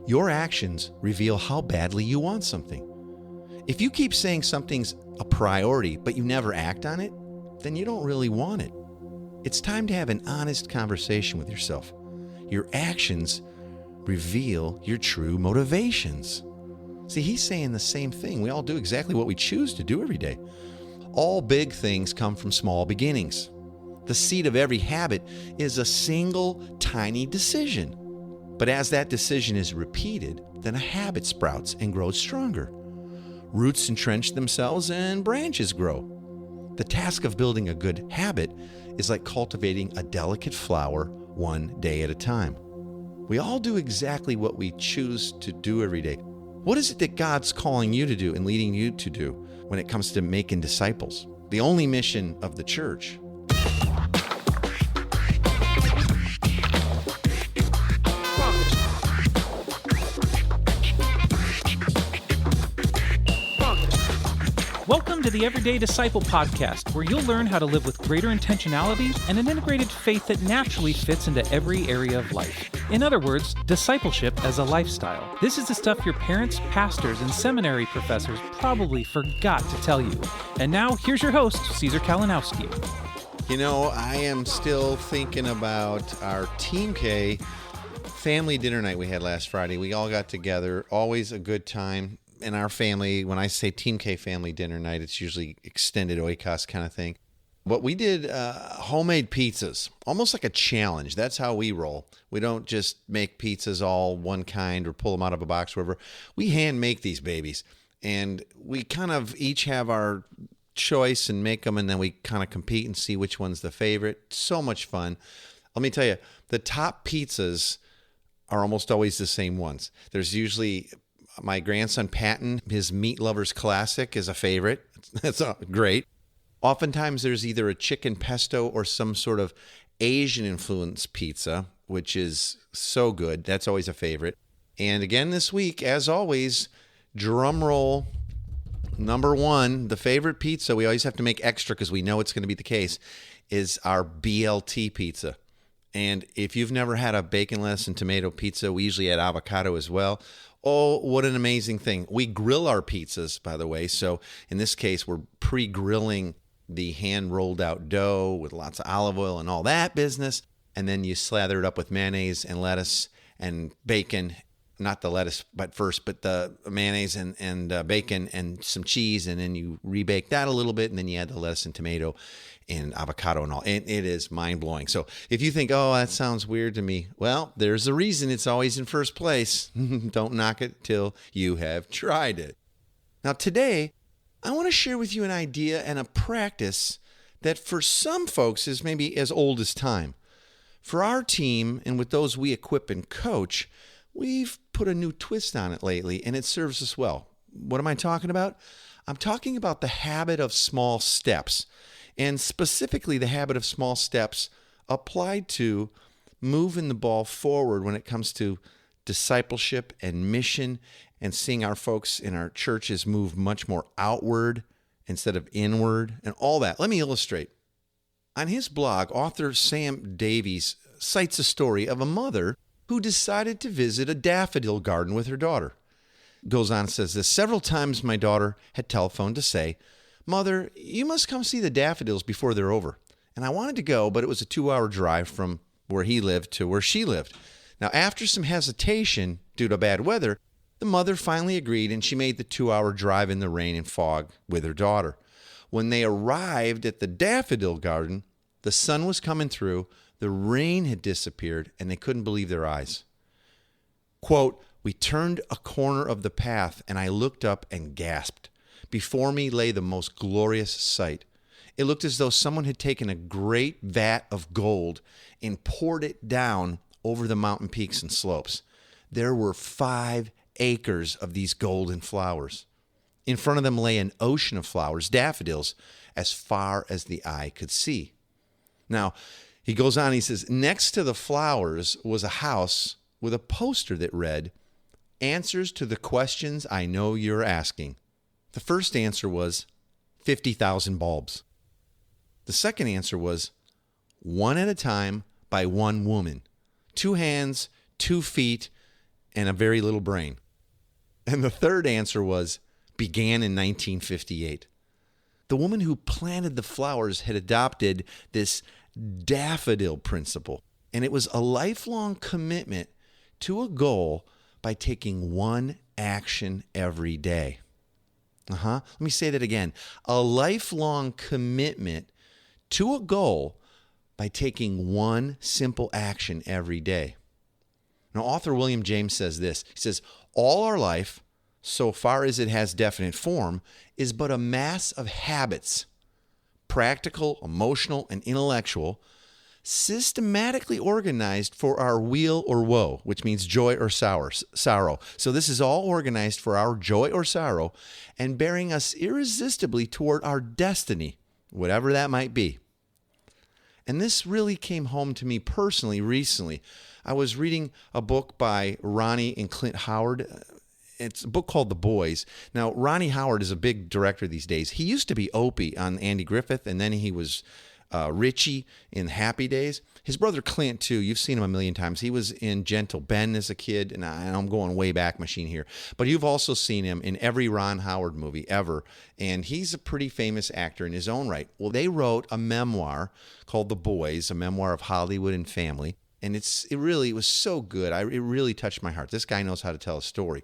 Your actions reveal how badly you want something. If you keep saying something's a priority, but you never act on it, then you don't really want it. It's time to have an honest conversation with yourself. Your actions reveal your true motivations. See, he's saying the same thing. We all do exactly what we choose to do every day. All big things come from small beginnings. The seed of every habit is a single tiny decision. But as that decision is repeated, then a habit sprouts and grows stronger. Roots entrench themselves and branches grow. The task of building a good habit is like cultivating a delicate flower one day at a time. We all do exactly what we choose to do every day. What is it that God's calling you to do and leading you to do when it comes to making disciples? The only mission of the church. Welcome to the Everyday Disciple podcast, where you'll learn how to live with greater intentionality and an integrated faith that naturally fits into every area of life. In other words, discipleship as a lifestyle. This is the stuff your parents, pastors, and seminary professors probably forgot to tell you. And now, here's your host, Caesar Kalinowski. You know, I am still thinking about our Team K family dinner night we had last Friday. We all got together, always a good time. In our family, when I say Team K family dinner night, it's usually extended oikos kind of thing. But we did homemade pizzas, almost like a challenge. That's how we roll. We don't just make pizzas all one kind or pull them out of a box or whatever. We hand make these babies. And we kind of each have our choice and make them, and then we kind of compete and see which one's the favorite. So much fun. Let me tell you, the top pizzas are almost always the same ones. There's usually... My grandson Patton, his Meat Lovers Classic is a favorite. That's great. Oftentimes there's either a chicken pesto or some sort of Asian influence pizza, which is so good. That's always a favorite. And again this week, as always, drum roll, number one, the favorite pizza, we always have to make extra because we know it's going to be the case, is our BLT pizza. And if you've never had a bacon, lettuce, and tomato pizza, we usually add avocado as well. Oh, what an amazing thing. We grill our pizzas, by the way. So in this case, we're pre-grilling the hand-rolled out dough with lots of olive oil and all that business. And then you slather it up with mayonnaise and lettuce and bacon. Not the lettuce but the mayonnaise and bacon and some cheese. And then you rebake that a little bit. And then you add the lettuce and tomato and avocado and all. And it is mind-blowing. So if you think, oh, that sounds weird to me, well, there's a reason it's always in first place. Don't knock it till you have tried it. Now today, I want to share with you an idea and a practice that for some folks is maybe as old as time. For our team and with those we equip and coach, we've put a new twist on it lately, and it serves us well. What am I talking about? I'm talking about the habit of small steps, and specifically the habit of small steps applied to moving the ball forward when it comes to discipleship and mission and seeing our folks in our churches move much more outward instead of inward and all that. Let me illustrate. On his blog, author Sam Davies cites a story of a mother who decided to visit a daffodil garden with her daughter. Goes on and says this: several times my daughter had telephoned to say, "Mother, you must come see the daffodils before they're over." And I wanted to go, but it was a 2-hour drive from where he lived to where she lived. Now, after some hesitation due to bad weather, the mother finally agreed, and she made the 2-hour drive in the rain and fog with her daughter. When they arrived at the daffodil garden, the sun was coming through, the rain had disappeared, and they couldn't believe their eyes. Quote, "We turned a corner of the path, and I looked up and gasped. Before me lay the most glorious sight. It looked as though someone had taken a great vat of gold and poured it down over the mountain peaks and slopes. There were 5 acres of these golden flowers. In front of them lay an ocean of flowers, daffodils, as far as the eye could see." Now, he goes on, he says, next to the flowers was a house with a poster that read, "Answers to the questions I know you're asking." The first answer was 50,000 bulbs. The second answer was one at a time by one woman. 2 hands, 2 feet, and a very little brain. And the third answer was began in 1958. The woman who planted the flowers had adopted this Daffodil Principle, and it was a lifelong commitment to a goal by taking one action every day. Let me say that again. A lifelong commitment to a goal by taking one simple action every day. Now, author William James says this. He says, all our life, so far as it has definite form, is but a mass of habits, practical, emotional, and intellectual, systematically organized for our weal or woe, which means joy or sorrow. So this is all organized for our joy or sorrow and bearing us irresistibly toward our destiny, whatever that might be. And this really came home to me personally recently. I was reading a book by Ronnie and Clint Howard. It's a book called The Boys. Now, Ronnie Howard is a big director these days. He used to be Opie on Andy Griffith, and then he was Richie in Happy Days. His brother Clint, too, you've seen him a million times. He was in Gentle Ben as a kid, and I'm going way back machine here. But you've also seen him in every Ron Howard movie ever, and he's a pretty famous actor in his own right. Well, they wrote a memoir called The Boys, a memoir of Hollywood and family, and it was so good. It really touched my heart. This guy knows how to tell a story.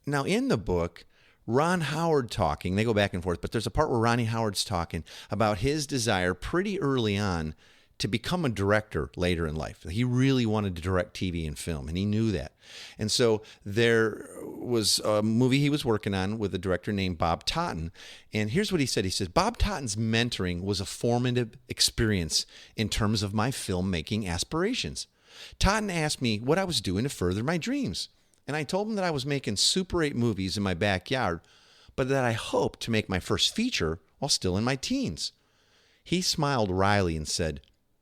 Now, in the book, Ron Howard talking, they go back and forth, but there's a part where Ronnie Howard's talking about his desire pretty early on to become a director later in life. He really wanted to direct TV and film, and he knew that. And so there was a movie he was working on with a director named Bob Totten, and here's what he said. He says, Bob Totten's mentoring was a formative experience in terms of my filmmaking aspirations. Totten asked me what I was doing to further my dreams. And I told him that I was making Super 8 movies in my backyard, but that I hoped to make my first feature while still in my teens. He smiled wryly and said,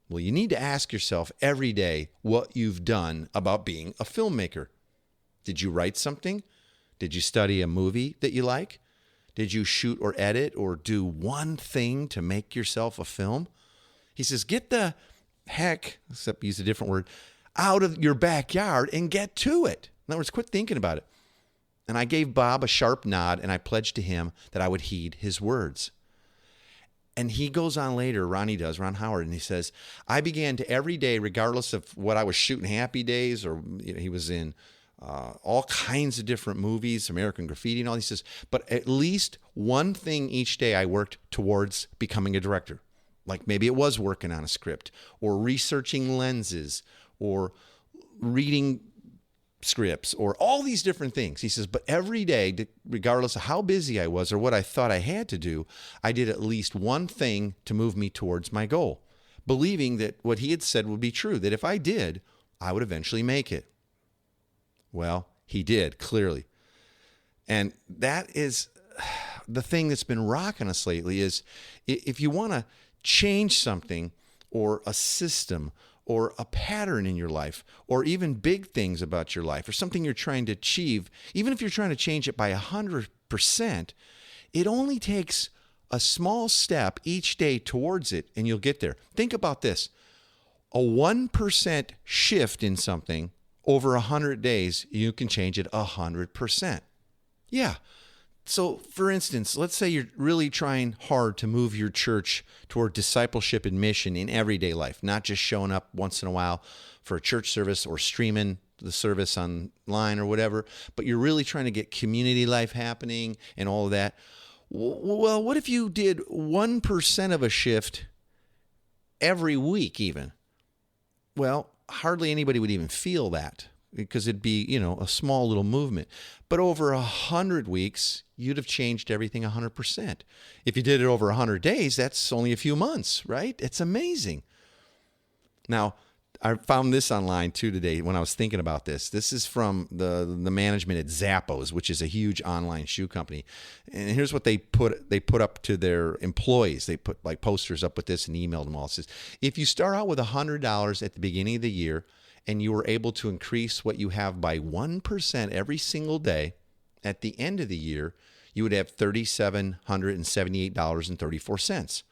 well, you need to ask yourself every day what you've done about being a filmmaker. Did you write something? Did you study a movie that you like? Did you shoot or edit or do one thing to make yourself a film? He says, get the heck, except use a different word, out of your backyard and get to it. In other words, quit thinking about it. And I gave Bob a sharp nod, and I pledged to him that I would heed his words. And he goes on later, Ron Howard, and he says, I began to every day, regardless of what I was shooting, Happy Days, or he was in all kinds of different movies, American Graffiti and all. He says, but at least one thing each day I worked towards becoming a director. Like maybe it was working on a script, or researching lenses, or reading scripts, or all these different things. He says, but every day, regardless of how busy I was or what I thought I had to do, I did at least one thing to move me towards my goal, believing that what he had said would be true, that if I did, I would eventually make it. Well, he did, clearly. And that is the thing that's been rocking us lately is if you want to change something or a system or a pattern in your life, or even big things about your life, or something you're trying to achieve, even if you're trying to change it by 100%, it only takes a small step each day towards it, and you'll get there. Think about this. A 1% shift in something over 100 days, you can change it 100%. Yeah. So, for instance, let's say you're really trying hard to move your church toward discipleship and mission in everyday life, not just showing up once in a while for a church service or streaming the service online or whatever, but you're really trying to get community life happening and all of that. Well, what if you did 1% of a shift every week even? Well, hardly anybody would even feel that, because it'd be, a small little movement. But over 100 weeks, you'd have changed everything 100%. If you did it over 100 days, that's only a few months, right? It's amazing. Now, I found this online too today when I was thinking about this. This is from the management at Zappos, which is a huge online shoe company. And here's what they put up to their employees. They put like posters up with this and emailed them all. It says, if you start out with $100 at the beginning of the year, and you were able to increase what you have by 1% every single day, at the end of the year, you would have $3,778.34.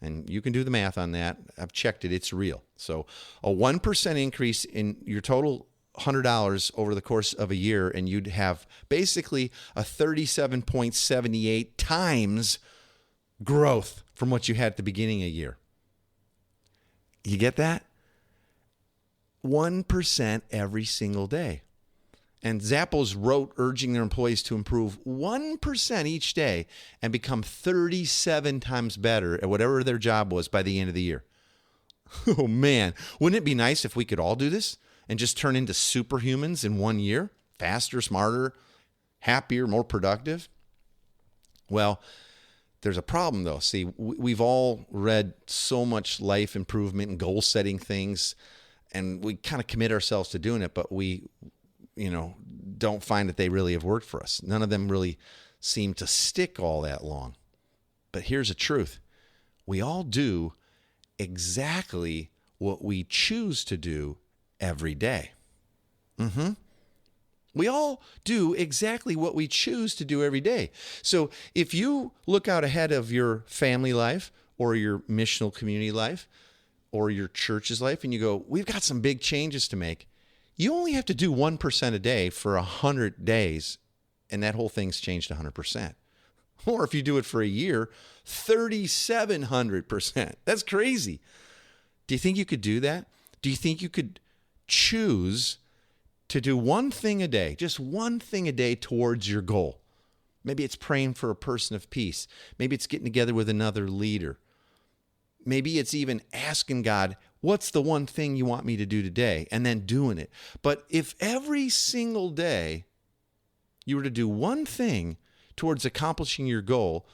And you can do the math on that. I've checked it. It's real. So a 1% increase in your total $100 over the course of a year, and you'd have basically a 37.78 times growth from what you had at the beginning of the year. You get that? 1% every single day. And Zappos wrote urging their employees to improve 1% each day and become 37 times better at whatever their job was by the end of the year. Oh man, wouldn't it be nice if we could all do this and just turn into superhumans in 1 year? Faster, smarter, happier, more productive? Well, there's a problem though. See, we've all read so much life improvement and goal setting things, and we kind of commit ourselves to doing it, but we don't find that they really have worked for us. None of them really seem to stick all that long. But here's the truth. We all do exactly what we choose to do every day. We all do exactly what we choose to do every day. So if you look out ahead of your family life or your missional community life or your church's life and you go, we've got some big changes to make, you only have to do 1% a day for 100 days, and that whole thing's changed 100%. Or if you do it for a year, 3,700%. That's crazy. Do you think you could do that? Do you think you could choose to do one thing a day, just one thing a day towards your goal? Maybe it's praying for a person of peace. Maybe it's getting together with another leader. Maybe it's even asking God, what's the one thing you want me to do today? And then doing it. But if every single day you were to do one thing towards accomplishing your goal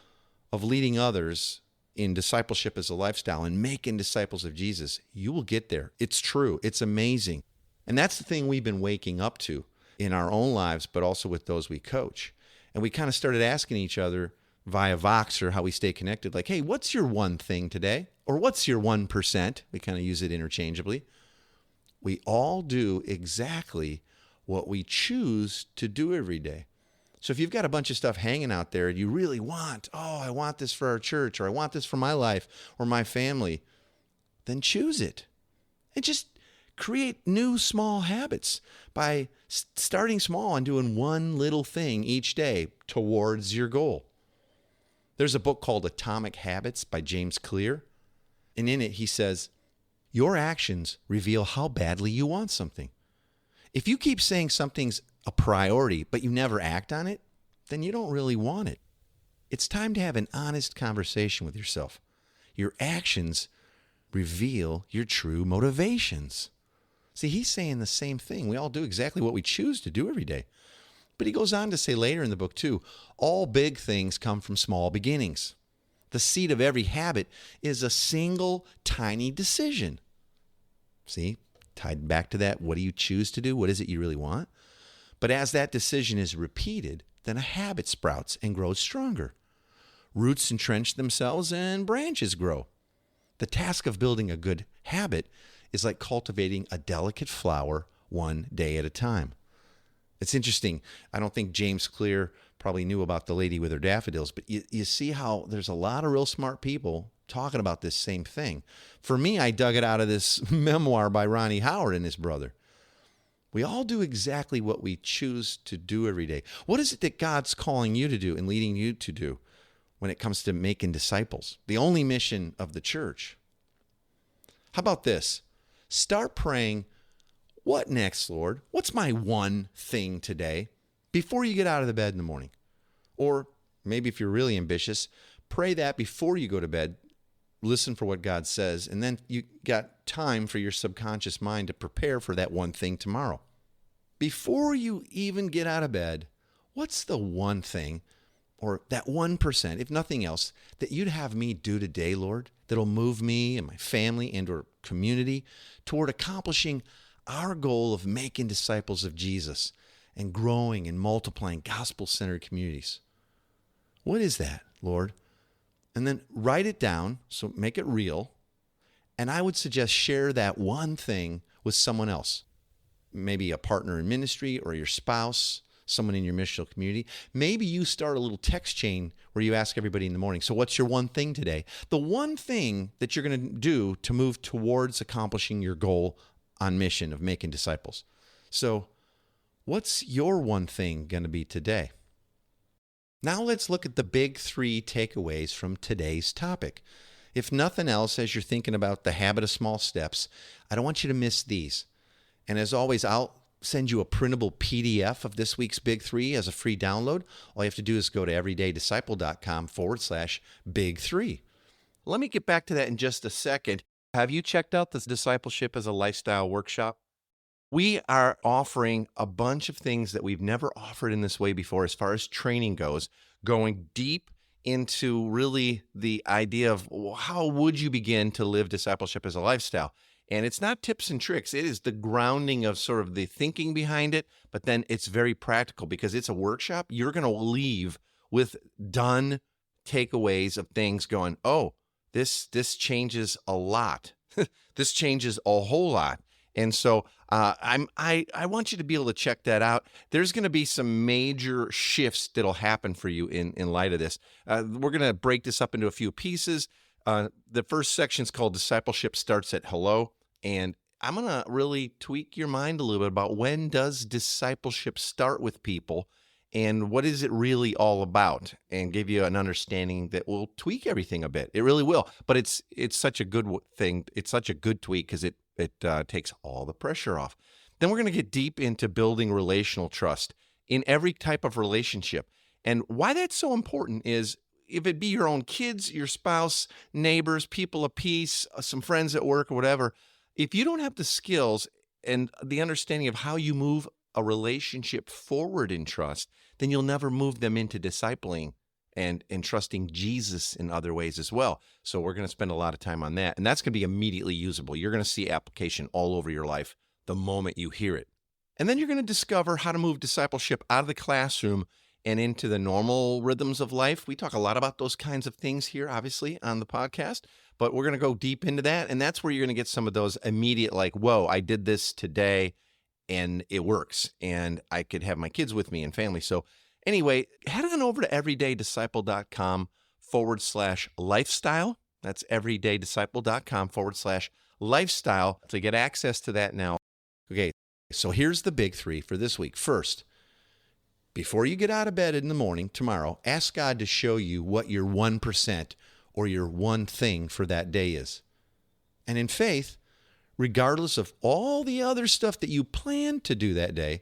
of leading others in discipleship as a lifestyle and making disciples of Jesus, you will get there. It's true. It's amazing. And that's the thing we've been waking up to in our own lives, but also with those we coach. And we kind of started asking each other via Voxer how we stay connected, like, hey, what's your one thing today? Or what's your 1%? We kind of use it interchangeably. We all do exactly what we choose to do every day. So if you've got a bunch of stuff hanging out there and you really want, I want this for our church, or I want this for my life or my family, then choose it. And just create new small habits by starting small and doing one little thing each day towards your goal. There's a book called Atomic Habits by James Clear. And in it, he says, your actions reveal how badly you want something. If you keep saying something's a priority, but you never act on it, then you don't really want it. It's time to have an honest conversation with yourself. Your actions reveal your true motivations. See, he's saying the same thing. We all do exactly what we choose to do every day. But he goes on to say later in the book, too, all big things come from small beginnings. The seed of every habit is a single tiny decision. See, tied back to that, what do you choose to do? What is it you really want? But as that decision is repeated, then a habit sprouts and grows stronger. Roots entrench themselves and branches grow. The task of building a good habit is like cultivating a delicate flower one day at a time. It's interesting. I don't think James Clear probably knew about the lady with her daffodils, but you see how there's a lot of real smart people talking about this same thing. For me, I dug it out of this memoir by Ronnie Howard and his brother. We all do exactly what we choose to do every day. What is it that God's calling you to do and leading you to do when it comes to making disciples? The only mission of the church. How about this? Start praying, what next, Lord? What's my one thing today? Before you get out of the bed in the morning. Or maybe if you're really ambitious, pray that before you go to bed. Listen for what God says, and then you got time for your subconscious mind to prepare for that one thing tomorrow. Before you even get out of bed, what's the one thing, or that 1%, if nothing else, that you'd have me do today, Lord, that'll move me and my family and or community toward accomplishing our goal of making disciples of Jesus and growing and multiplying gospel-centered communities? What is that, Lord? And then write it down, so make it real. And I would suggest share that one thing with someone else. Maybe a partner in ministry or your spouse, someone in your missional community. Maybe you start a little text chain where you ask everybody in the morning, so what's your one thing today? The one thing that you're going to do to move towards accomplishing your goal on mission of making disciples. So, what's your one thing going to be today? Now let's look at the big 3 takeaways from today's topic. If nothing else, as you're thinking about the habit of small steps, I don't want you to miss these. And as always, I'll send you a printable PDF of this week's Big 3 as a free download. All you have to do is go to everydaydisciple.com/big3. Let me get back to that in just a second. Have you checked out this Discipleship as a Lifestyle workshop? We are offering a bunch of things that we've never offered in this way before as far as training goes, going deep into really the idea of how would you begin to live discipleship as a lifestyle. And it's not tips and tricks. It is the grounding of sort of the thinking behind it, but then it's very practical because it's a workshop. You're going to leave with done takeaways of things going, oh, this changes a lot. This changes a whole lot. And so I want you to be able to check that out. There's going to be some major shifts that'll happen for you in light of this. We're going to break this up into a few pieces. The first section is called Discipleship Starts at Hello. And I'm going to really tweak your mind a little bit about when does discipleship start with people and what is it really all about, and give you an understanding that will tweak everything a bit. It really will. But it's such a good thing. It's such a good tweak because it takes all the pressure off. Then we're going to get deep into building relational trust in every type of relationship. And why that's so important is if it be your own kids, your spouse, neighbors, people of peace, some friends at work or whatever, if you don't have the skills and the understanding of how you move a relationship forward in trust, then you'll never move them into discipling and trusting Jesus in other ways as well. So we're going to spend a lot of time on that. And that's going to be immediately usable. You're going to see application all over your life the moment you hear it. And then you're going to discover how to move discipleship out of the classroom and into the normal rhythms of life. We talk a lot about those kinds of things here, obviously, on the podcast. But we're going to go deep into that. And that's where you're going to get some of those immediate, like, whoa, I did this today and it works. And I could have my kids with me and family. So anyway, head on over to everydaydisciple.com/lifestyle. That's everydaydisciple.com/lifestyle to get access to that now. Okay, so here's the big 3 for this week. First, before you get out of bed in the morning tomorrow, ask God to show you what your 1% or your one thing for that day is. And in faith, regardless of all the other stuff that you plan to do that day,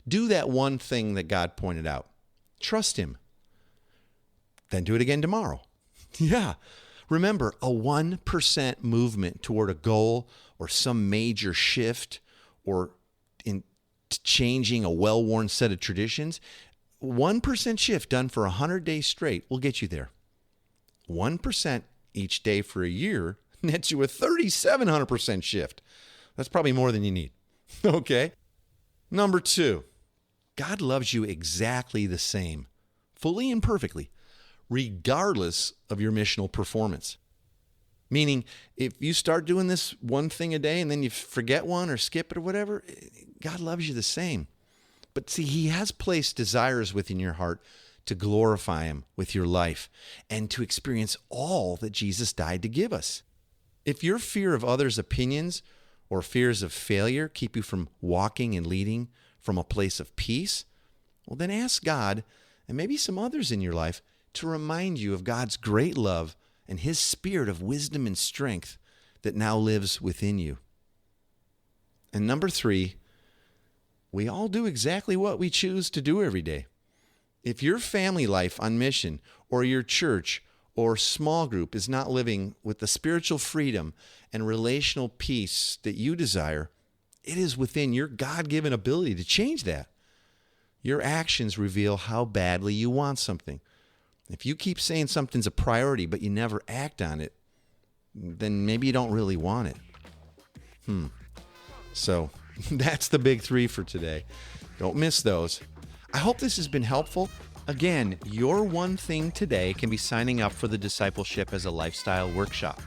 do that one thing that God pointed out. Trust Him. Then do it again tomorrow. Yeah. Remember, a 1% movement toward a goal or some major shift or in changing a well-worn set of traditions, 1% shift done for 100 days straight will get you there. 1% each day for a year nets you a 3,700% shift. That's probably more than you need. Okay? Number 2, God loves you exactly the same, fully and perfectly, regardless of your missional performance. Meaning, if you start doing this one thing a day and then you forget one or skip it or whatever, God loves you the same. But see, He has placed desires within your heart to glorify Him with your life and to experience all that Jesus died to give us. If your fear of others' opinions or fears of failure keep you from walking and leading from a place of peace, well, then ask God and maybe some others in your life to remind you of God's great love and His spirit of wisdom and strength that now lives within you. And number 3, we all do exactly what we choose to do every day. If your family life on mission or your church or small group is not living with the spiritual freedom and relational peace that you desire, it is within your God-given ability to change that. Your actions reveal how badly you want something. If you keep saying something's a priority but you never act on it, then maybe you don't really want it. So that's the big 3 for today. Don't miss those. I hope this has been helpful. Again, your one thing today can be signing up for the Discipleship as a Lifestyle workshop.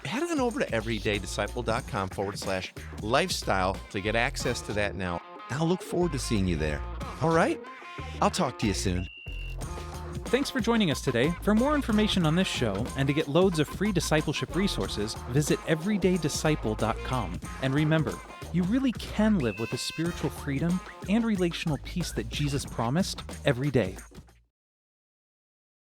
Head on over to everydaydisciple.com/lifestyle to get access to that now. I'll look forward to seeing you there. All right? I'll talk to you soon. Thanks for joining us today. For more information on this show and to get loads of free discipleship resources, visit everydaydisciple.com. And remember, you really can live with the spiritual freedom and relational peace that Jesus promised every day.